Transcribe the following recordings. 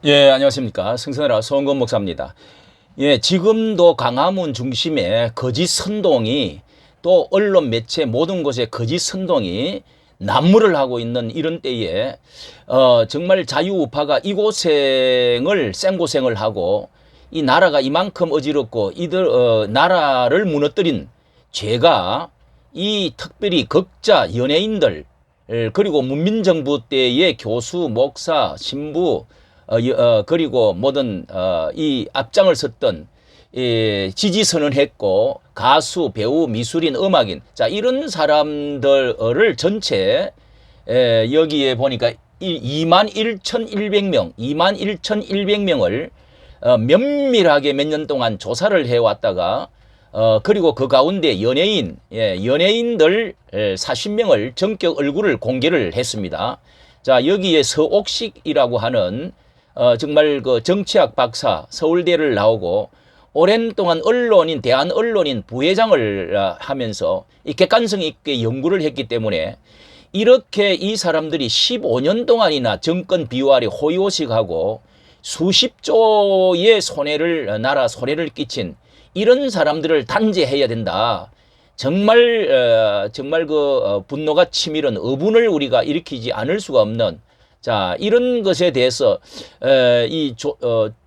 예, 안녕하십니까. 승선이라 서원건 목사입니다. 예, 지금도 광화문 중심에 거짓 선동이 또 언론 매체 모든 곳에 거짓 선동이 난무를 하고 있는 이런 때에 정말 자유우파가 이고생을 생고생을 하고 이 나라가 이만큼 어지럽고 나라를 무너뜨린 죄가 이 특별히 극자 연예인들 그리고 문민정부 때의 교수, 목사, 신부 그리고 모든 이 앞장을 섰던 지지선언했고 가수, 배우, 미술인, 음악인 자 이런 사람들을 전체 여기에 보니까 21,100명, 21,100명을 면밀하게 몇 년 동안 조사를 해왔다가 그리고 그 가운데 연예인들 40명을 전격 얼굴을 공개를 했습니다. 자, 여기에 서옥식이라고 하는 정말 그 정치학 박사 서울대를 나오고 오랜 동안 대한 언론인 부회장을 하면서 이 객관성 있게 연구를 했기 때문에 이렇게 이 사람들이 15년 동안이나 정권 비호 아래 호의호식하고 수십조의 나라 손해를 끼친 이런 사람들을 단죄해야 된다. 정말 분노가 치밀은 어분을 우리가 일으키지 않을 수가 없는 자 이런 것에 대해서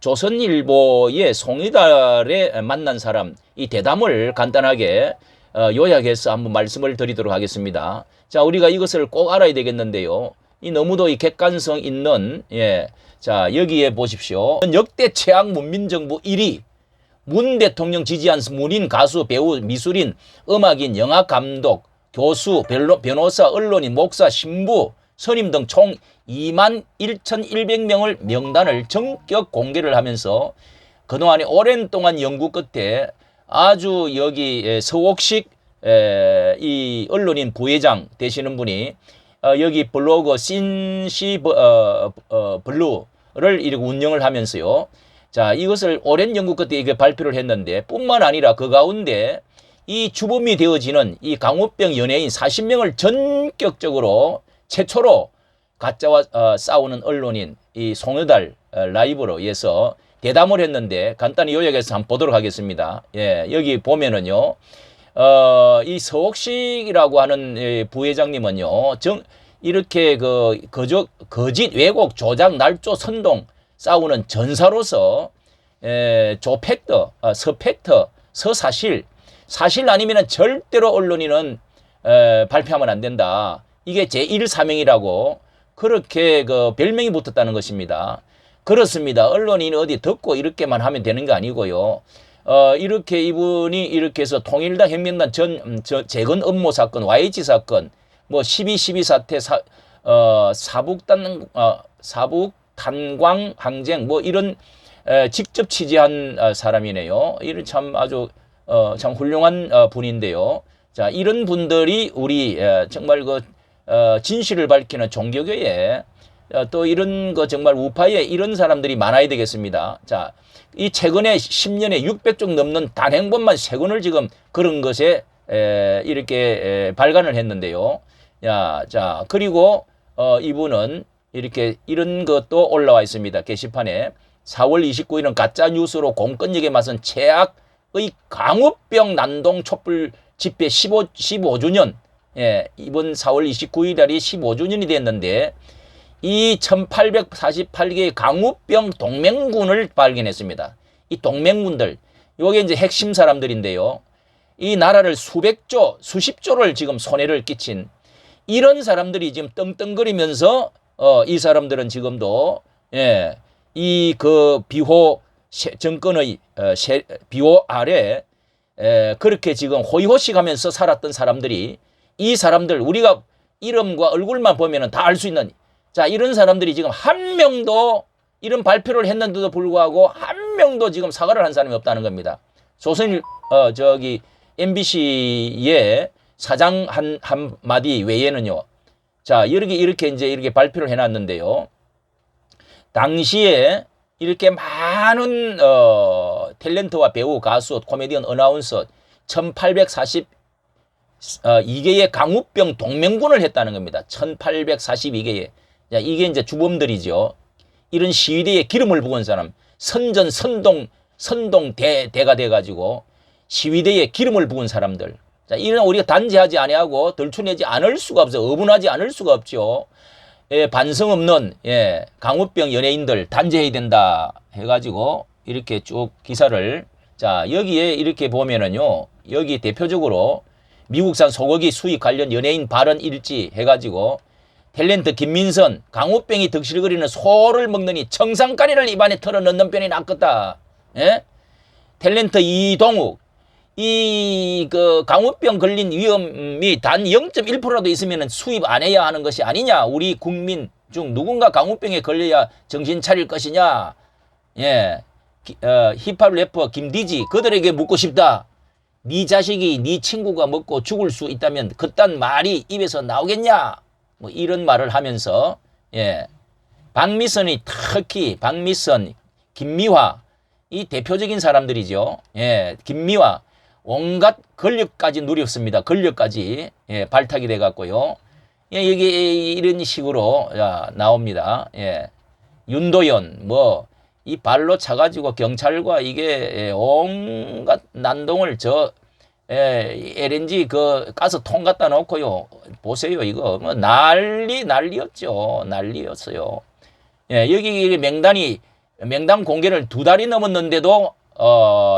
조선일보의 송이달에 만난 사람 이 대담을 간단하게 요약해서 한번 말씀을 드리도록 하겠습니다. 자 우리가 이것을 꼭 알아야 되겠는데요. 이 너무도 이 객관성 있는 자 여기에 보십시오. 역대 최악 문민정부 1위 문 대통령 지지한 문인, 가수, 배우, 미술인, 음악인, 영화감독, 교수, 변호사, 언론인, 목사, 신부, 선임 등 총 21,100명을 명단을 전격 공개를 하면서 그동안에 오랜 동안 연구 끝에 아주 여기 서옥식 이 언론인 부회장 되시는 분이 여기 블로그 신시 블루를 이렇게 운영을 하면서요. 자, 이것을 오랜 연구 끝에 이게 발표를 했는데 뿐만 아니라 그 가운데 이 주범이 되어지는 이 강우병 연예인 40명을 전격적으로 최초로 가짜와 싸우는 언론인 이 송여달 라이브로 해서 대담을 했는데 간단히 요약해서 한번 보도록 하겠습니다. 예, 여기 보면은요. 이 서옥식이라고 하는 부회장님은요. 이렇게 거짓 왜곡 조작 날조 선동 싸우는 전사로서 조팩터, 서팩터, 서사실, 사실 아니면 절대로 언론인은 발표하면 안 된다. 이게 제1사명이라고 그렇게 그 별명이 붙었다는 것입니다. 그렇습니다. 언론인이 어디 듣고 이렇게만 하면 되는 거 아니고요. 이렇게 이분이 이렇게 해서 통일당 혁명단 재건 업무 사건, YH 사건, 뭐 12.12 사태, 사북 탄광 항쟁 뭐 이런 직접 취재한 사람이네요. 이런 참 아주 참 훌륭한 분인데요. 자 이런 분들이 우리 정말 진실을 밝히는 종교계에 또 이런 정말 우파에 이런 사람들이 많아야 되겠습니다. 자 이 최근에 10년에 600쪽 넘는 단행본만 3권을 지금 그런 것에 이렇게 발간을 했는데요. 자 그리고 이분은 이렇게 이런 것도 올라와 있습니다. 게시판에 4월 29일은 가짜 뉴스로 공권력에 맞선 최악의 강우병 난동 촛불 집회 15주년 이번 4월 29일 날이 15주년이 됐는데 이 1848개의 강우병 동맹군을 발견했습니다. 이 동맹군들 요게 이제 핵심 사람들인데요. 이 나라를 수십조를 지금 손해를 끼친 이런 사람들이 지금 떵떵거리면서 이 사람들은 지금도 이 비호 정권의 비호 아래 그렇게 지금 호의호식하면서 살았던 사람들이 이 사람들 우리가 이름과 얼굴만 보면은 다 알 수 있는 자 이런 사람들이 지금 한 명도 이런 발표를 했는데도 불구하고 한 명도 지금 사과를 한 사람이 없다는 겁니다. 조선일 MBC의 사장 한 마디 외에는요. 자, 이렇게 이제 발표를 해놨는데요. 당시에 이렇게 많은 탤런트와 배우, 가수, 코미디언, 어나운서 1842개의 강우병 동맹군을 했다는 겁니다. 1842개의. 자, 이게 이제 주범들이죠. 이런 시위대에 기름을 부은 사람, 선동 대가 돼가지고 시위대에 기름을 부은 사람들. 자, 이런 우리가 단죄하지 아니하고 들추내지 않을 수가 없어. 어분하지 않을 수가 없죠. 예, 반성 없는 강우병 연예인들 단죄해야 된다 해가지고 이렇게 쭉 기사를, 자, 여기에 이렇게 보면은요, 여기 대표적으로 미국산 소고기 수입 관련 연예인 발언 일지 해가지고 탤런트 김민선, 강우병이 득실거리는 소를 먹느니 청산가리를 입안에 털어넣는 편이 낫겠다. 예? 탤런트 이동욱, 그 강우병 걸린 위험이 단 0.1%라도 있으면 수입 안 해야 하는 것이 아니냐. 우리 국민 중 누군가 강우병에 걸려야 정신 차릴 것이냐. 예. 힙합 래퍼 김디지, 그들에게 묻고 싶다. 네 자식이 네 친구가 먹고 죽을 수 있다면 그딴 말이 입에서 나오겠냐. 뭐 이런 말을 하면서, 박미선이, 특히 박미선, 김미화, 이 대표적인 사람들이죠. 김미화 온갖 권력까지 누렸습니다. 권력까지 발탁이 돼 갖고요. 여기 이런 식으로 나옵니다. 윤도현 뭐 이 발로 차가지고 경찰과 이게 온갖 난동을 LNG 그 가스통 갖다 놓고요. 보세요. 이거 뭐 난리였죠. 난리였어요. 여기 명단 공개를 2달이 넘었는데도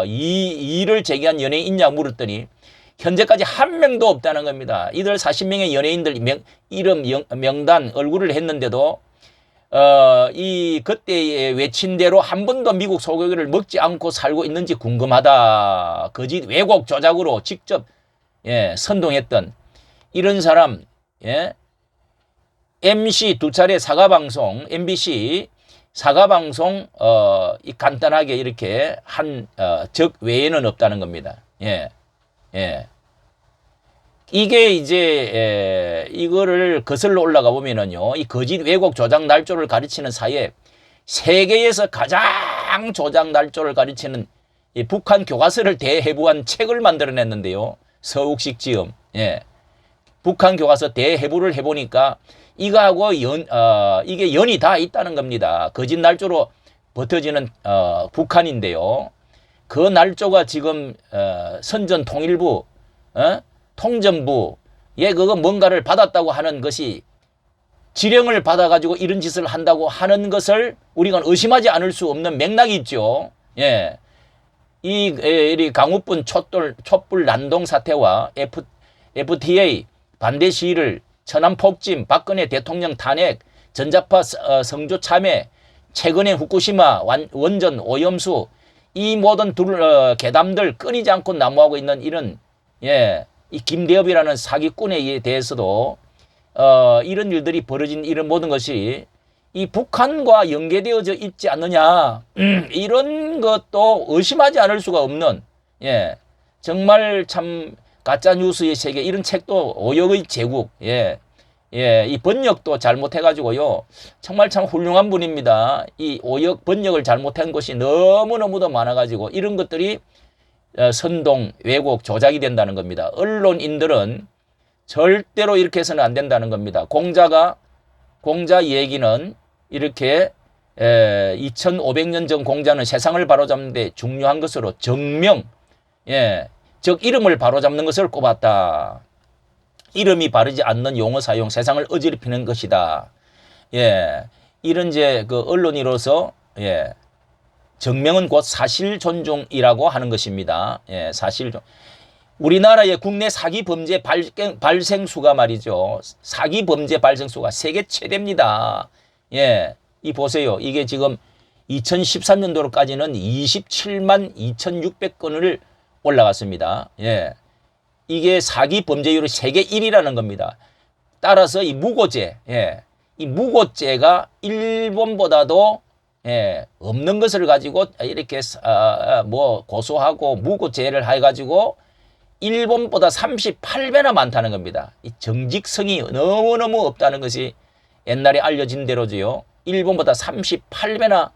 이의를 제기한 연예인 있냐 물었더니 현재까지 한 명도 없다는 겁니다. 이들 40명의 연예인들 이름 명단 얼굴을 했는데도 그때 외친 대로 한 번도 미국 소고기를 먹지 않고 살고 있는지 궁금하다. 거짓 왜곡 조작으로 직접 선동했던 이런 사람, MC 2차례 사과방송, MBC 사과방송 간단하게 이렇게 한 적 외에는 없다는 겁니다. 이게 이제 이거를 거슬러 올라가 보면은요, 이 거짓 왜곡 조작 날조를 가르치는 사이에 세계에서 가장 조작 날조를 가르치는 이 북한 교과서를 대해부한 책을 만들어냈는데요. 서욱식 지음. 북한 교과서 대해부를 해보니까 이거하고 이게 연이 다 있다는 겁니다. 거짓 날조로 버텨지는 북한인데요. 그 날조가 지금 선전통일부, 통전부에 그거 뭔가를 받았다고 하는 것이 지령을 받아가지고 이런 짓을 한다고 하는 것을 우리가 의심하지 않을 수 없는 맥락이 있죠. 이 강우분 촛불 난동 사태와 FTA 반대 시위를, 천안 폭침, 박근혜 대통령 탄핵, 전자파 성조 참여, 최근에 후쿠시마 원전 오염수, 이 모든 괴담들 끊이지 않고 난무하고 있는 이런 이 김대엽이라는 사기꾼에 대해서도 이런 일들이 벌어진 이런 모든 것이 이 북한과 연계되어져 있지 않느냐, 이런 것도 의심하지 않을 수가 없는, 정말 참 가짜 뉴스의 세계, 이런 책도 오역의 제국, 이 번역도 잘못해가지고요, 정말 참 훌륭한 분입니다. 이 오역 번역을 잘못한 것이 너무너무도 많아가지고 이런 것들이 선동, 왜곡, 조작이 된다는 겁니다. 언론인들은 절대로 이렇게 해서는 안 된다는 겁니다. 공자 얘기는 이렇게 2500년 전 공자는 세상을 바로잡는 데 중요한 것으로 정명, 즉 이름을 바로잡는 것을 꼽았다. 이름이 바르지 않는 용어 사용, 세상을 어지럽히는 것이다. 이런 이제 그 언론인으로서 정명은 곧 사실 존중이라고 하는 것입니다. 사실 우리나라의 국내 사기 범죄 발생수가 말이죠. 사기 범죄 발생수가 세계 최대입니다. 이 보세요. 이게 지금 2013년도로까지는 27만 2,600건을 올라갔습니다. 이게 사기 범죄율이 세계 1위라는 겁니다. 따라서 이 무고죄, 이 무고죄가 일본보다도 없는 것을 가지고 이렇게 뭐 고소하고 무고죄를 해가지고 일본보다 38배나 많다는 겁니다. 이 정직성이 너무너무 없다는 것이 옛날에 알려진 대로지요. 일본보다 38배나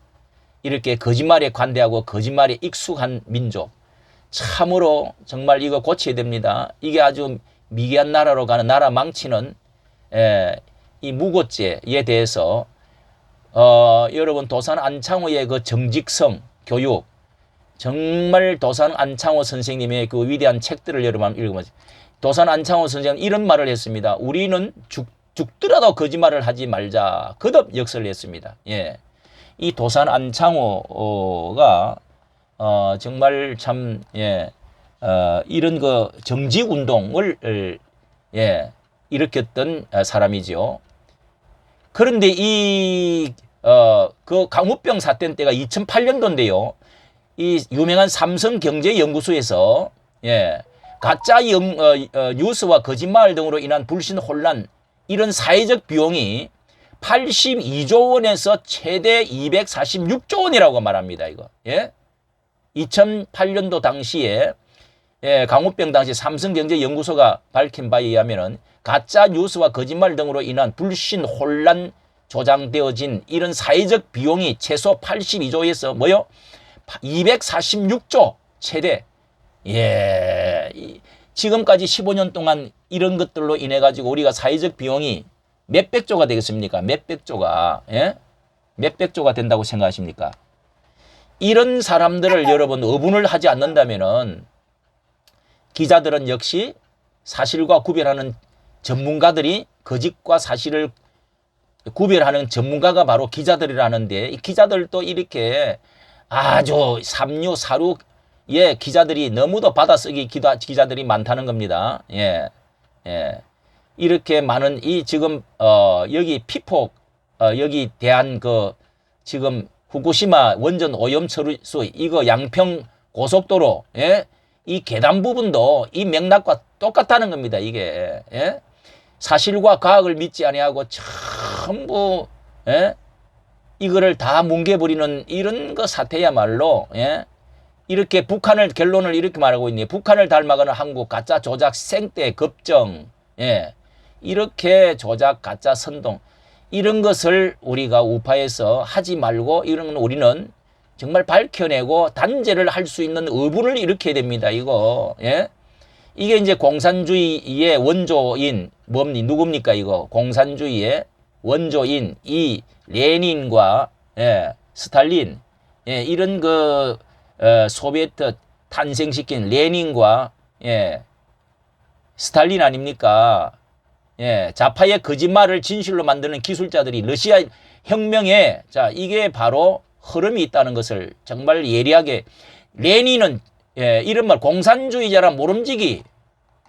이렇게 거짓말에 관대하고 거짓말에 익숙한 민족. 참으로 정말 이거 고쳐야 됩니다. 이게 아주 미개한 나라로 가는, 나라 망치는 이 무고죄에 대해서 여러분 도산 안창호의 그 정직성 교육, 정말 도산 안창호 선생님의 그 위대한 책들을 여러분 읽어보세요. 도산 안창호 선생님은 이런 말을 했습니다. 우리는 죽더라도 거짓말을 하지 말자. 거듭 역설을 했습니다. 예. 이 도산 안창호가 정말 참 이런 그 정직 운동을 일으켰던 사람이죠. 그런데 그 강우병 사태 때가 2008년도인데요. 이 유명한 삼성경제연구소에서 가짜 뉴스와 거짓말 등으로 인한 불신 혼란, 이런 사회적 비용이 82조 원에서 최대 246조 원이라고 말합니다. 이거. 2008년도 당시에 강우병 당시 삼성경제연구소가 밝힌 바에 의하면은 가짜 뉴스와 거짓말 등으로 인한 불신 혼란 조장되어진 이런 사회적 비용이 최소 82조에서 뭐요? 246조 최대. 지금까지 15년 동안 이런 것들로 인해 가지고 우리가 사회적 비용이 몇백 조가 되겠습니까? 몇백 조가. 몇백 조가 된다고 생각하십니까? 이런 사람들을 여러분 어분을 하지 않는다면은 기자들은 역시 사실과 구별하는 전문가들이, 거짓과 사실을 구별하는 전문가가 바로 기자들이라는데, 이 기자들도 이렇게 아주 삼류 사루 기자들이 너무도 받아쓰기 기자들이 많다는 겁니다. 이렇게 많은 이 지금 여기 피폭 여기 대한 그 지금 후쿠시마 원전 오염 처리소 이거 양평 고속도로 이 계단 부분도 이 맥락과 똑같다는 겁니다. 이게 사실과 과학을 믿지 아니하고 전부 이거를 다 뭉개버리는 이런 거 사태야말로 이렇게 북한을 결론을 이렇게 말하고 있네요. 북한을 닮아가는 한국 가짜 조작 생떼 급정 이렇게 조작 가짜 선동 이런 것을 우리가 우파에서 하지 말고 이런 건 우리는 정말 밝혀내고 단죄를 할 수 있는 의분을 일으켜야 됩니다. 이거 이게 이제 공산주의의 원조인 누굽니까 이거 공산주의의 원조인 이 레닌과 스탈린 이런 그 소비에트 탄생시킨 레닌과 스탈린 아닙니까? 좌파의 거짓말을 진실로 만드는 기술자들이 러시아 혁명에 이게 바로 흐름이 있다는 것을 정말 예리하게 레닌은 이런 말 공산주의자란 모름지기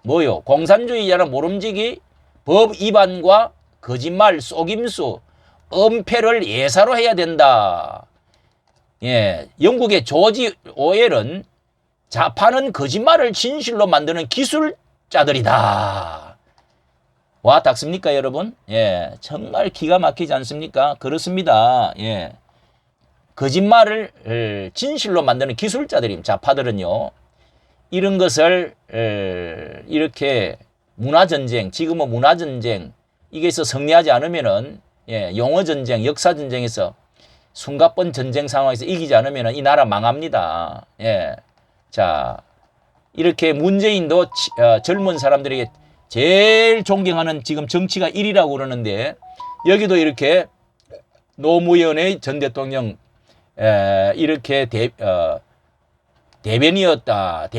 뭐요? 공산주의자란 모름지기 법 위반과 거짓말 속임수 엄폐를 예사로 해야 된다. 영국의 조지 오웰은 좌파는 거짓말을 진실로 만드는 기술자들이다. 와 닿습니까 여러분? 정말 기가 막히지 않습니까? 그렇습니다. 거짓말을 진실로 만드는 기술자들입니다. 좌파들은요. 이런 것을 이렇게 문화전쟁, 지금은 문화전쟁 이게서 승리하지 않으면은 용어전쟁, 역사전쟁에서 숨가쁜 전쟁 상황에서 이기지 않으면 이 나라 망합니다. 자, 이렇게 문재인도 젊은 사람들에게 제일 존경하는 지금 정치가 1위라고 그러는데 여기도 이렇게 노무현의 전 대통령 이렇게 대변인이었다.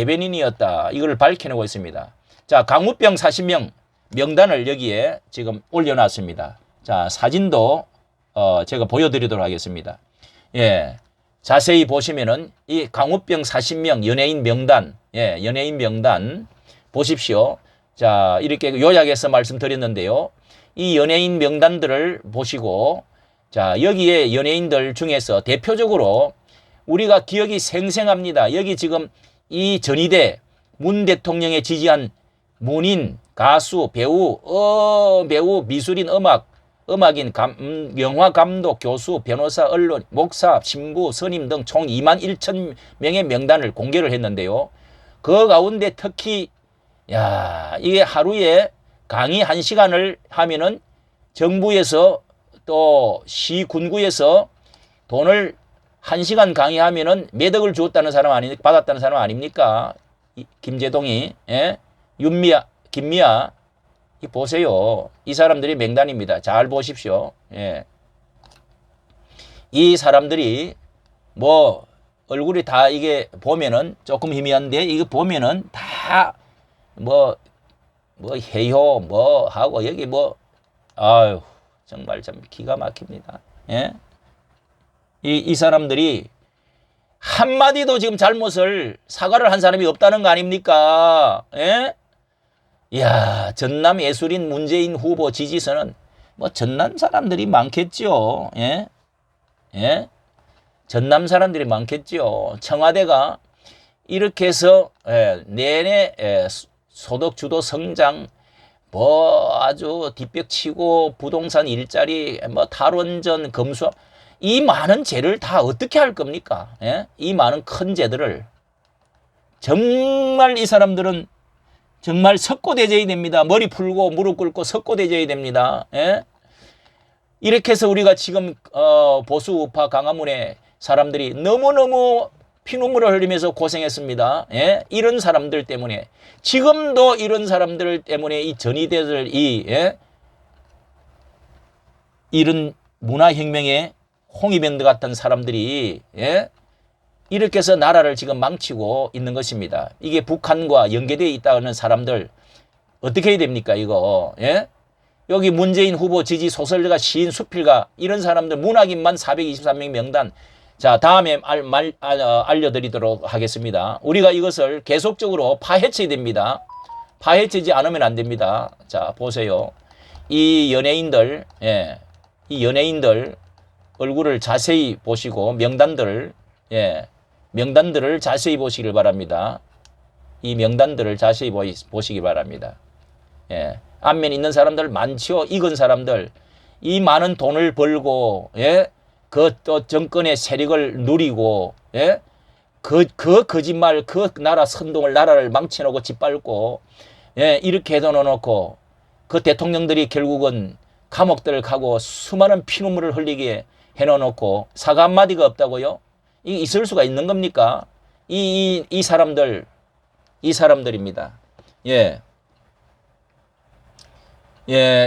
이걸 밝혀내고 있습니다. 자, 강우병 40명 명단을 여기에 지금 올려놨습니다. 자, 사진도 제가 보여드리도록 하겠습니다. 자세히 보시면은 이 강우병 40명 연예인 명단, 연예인 명단 보십시오. 자, 이렇게 요약해서 말씀드렸는데요. 이 연예인 명단들을 보시고, 자, 여기에 연예인들 중에서 대표적으로 우리가 기억이 생생합니다. 여기 지금 이 전희대 문 대통령에 지지한 문인, 가수, 배우, 미술인, 음악인, 영화 감독, 교수, 변호사, 언론, 목사, 신부, 선임 등 총 21,000명의 명단을 공개를 했는데요. 그 가운데 특히 이게 하루에 강의 1시간을 하면은 정부에서 또 시군구에서 돈을 1시간 강의하면은 매덕을 주었다는 사람 아닙니까? 받았다는 사람 아닙니까? 김재동이, 윤미아, 김미아, 보세요. 이 사람들이 명단입니다. 잘 보십시오. 이 사람들이 뭐 얼굴이 다 이게 보면은 조금 희미한데 이거 보면은 다 뭐 해요 뭐 하고 여기 뭐 아유 정말 참 기가 막힙니다. 예? 이 사람들이 한마디도 지금 잘못을 사과를 한 사람이 없다는 거 아닙니까? 예? 이야, 전남 예술인 문재인 후보 지지선은 뭐 전남 사람들이 많겠죠. 예? 예? 전남 사람들이 많겠죠. 청와대가 이렇게 해서 내내 소득 주도 성장 뭐 아주 뒷벽치고 부동산 일자리 뭐 탈원전 검수완 이 많은 죄를 다 어떻게 할 겁니까? 예? 이 많은 큰 죄들을 정말 이 사람들은 정말 석고대죄야 됩니다. 머리 풀고 무릎 꿇고 석고대죄야 됩니다. 예? 이렇게 해서 우리가 지금 보수 우파 강화문의 사람들이 너무너무 피눈물을 흘리면서 고생했습니다. 예? 이런 사람들 때문에 지금도 이런 사람들 때문에 이 전위대들 이런 문화혁명의 홍위병들 같은 사람들이 이렇게 해서 나라를 지금 망치고 있는 것입니다. 이게 북한과 연계되어 있다는 사람들 어떻게 해야 됩니까 이거? 여기 문재인 후보 지지 소설가 시인 수필가 이런 사람들 문학인만 423명 명단 자 다음에 알려드리도록 하겠습니다. 우리가 이것을 계속적으로 파헤쳐야 됩니다. 파헤치지 않으면 안 됩니다. 자 보세요. 이 연예인들 이 연예인들 얼굴을 자세히 보시고 명단들을 자세히 보시길 바랍니다. 이 명단들을 자세히 보시기 바랍니다. 안면 있는 사람들 많죠. 익은 사람들 이 많은 돈을 벌고 그 또 정권의 세력을 누리고 그 거짓말 그 나라 선동을 나라를 망쳐놓고 짓밟고 이렇게 해놓고 그 대통령들이 결국은 감옥들 가고 수많은 피눈물을 흘리게 해놓고 사과 한마디가 없다고요? 이게 있을 수가 있는 겁니까? 이 사람들입니다.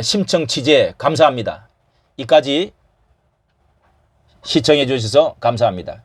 심청 취재 감사합니다. 이까지 시청해 주셔서 감사합니다.